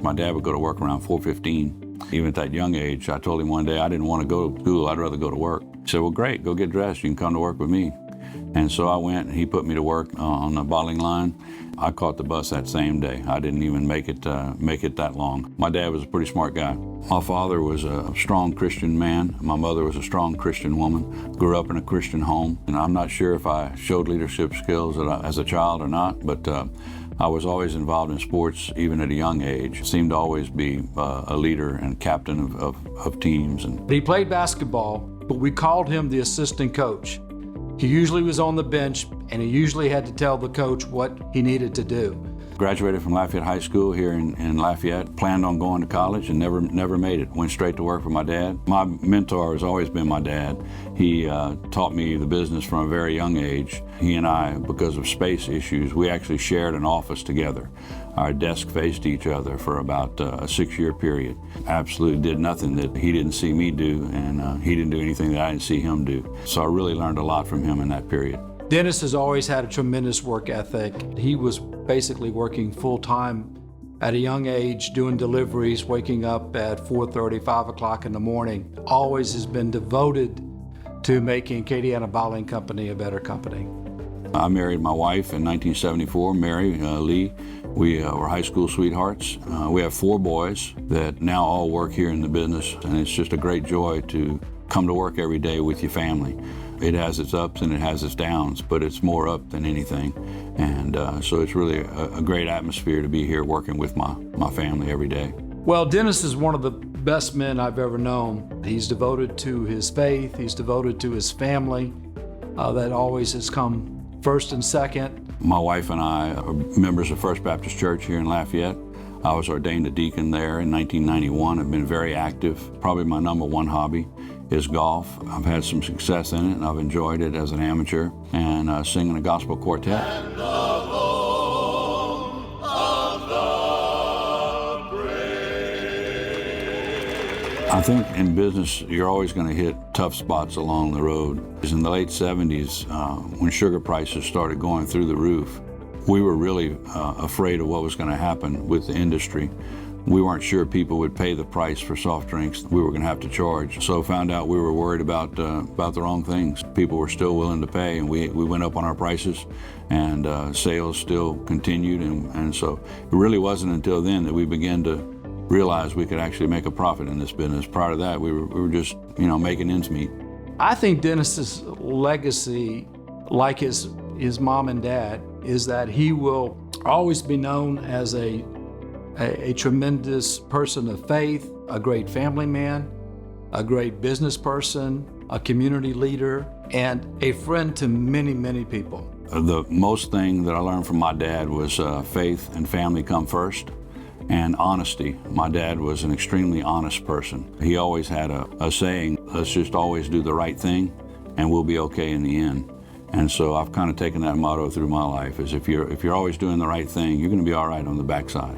My dad would go to work around 4:15. Even at that young age, I told him one day I didn't want to go to school, I'd rather go to work. He said, well, great, go get dressed, you can come to work with me. And so I went, and he put me to work on the bottling line. I caught the bus that same day. I didn't even make it that long. My dad was a pretty smart guy. My father was a strong Christian man. My mother was a strong Christian woman. Grew up in a Christian home. And I'm not sure if I showed leadership skills as a child or not, but I was always involved in sports, even at a young age. Seemed to always be a leader and captain of teams. He played basketball, but we called him the assistant coach. He usually was on the bench, and he usually had to tell the coach what he needed to do. Graduated from Lafayette High School here in Lafayette. Planned on going to college and never made it. Went straight to work for my dad. My mentor has always been my dad. He taught me the business from a very young age. He and I, because of space issues, we actually shared an office together. Our desks faced each other for about a 6-year period. Absolutely did nothing that he didn't see me do, and he didn't do anything that I didn't see him do. So I really learned a lot from him in that period. Dennis has always had a tremendous work ethic. He was basically working full-time at a young age, doing deliveries, waking up at 4:30, 5 o'clock in the morning. Always has been devoted to making Acadiana Bottling Company a better company. I married my wife in 1974, Mary Lee. We were high school sweethearts. We have 4 boys that now all work here in the business, and it's just a great joy to come to work every day with your family. It has its ups and it has its downs, but it's more up than anything. And so it's really a great atmosphere to be here working with my family every day. Well, Dennis is one of the best men I've ever known. He's devoted to his faith, he's devoted to his family. That always has come first and second. My wife and I are members of First Baptist Church here in Lafayette. I was ordained a deacon there in 1991. I've been very active. Probably my #1 hobby is golf. I've had some success in it, and I've enjoyed it as an amateur, and singing a gospel quartet. I think in business, you're always going to hit tough spots along the road. In the late 70s, when sugar prices started going through the roof, we were really afraid of what was going to happen with the industry. We weren't sure people would pay the price for soft drinks we were going to have to charge. So found out we were worried about the wrong things. People were still willing to pay, and we went up on our prices, and sales still continued. And so it really wasn't until then that we began to realize we could actually make a profit in this business. Prior to that, we were just, making ends meet. I think Dennis's legacy, like his mom and dad, is that he will always be known as a tremendous person of faith, a great family man, a great business person, a community leader, and a friend to many, many people. The most thing that I learned from my dad was faith and family come first, and honesty. My dad was an extremely honest person. He always had a saying, let's just always do the right thing, and we'll be okay in the end. And so I've kind of taken that motto through my life, is if you're always doing the right thing, you're going to be all right on the backside.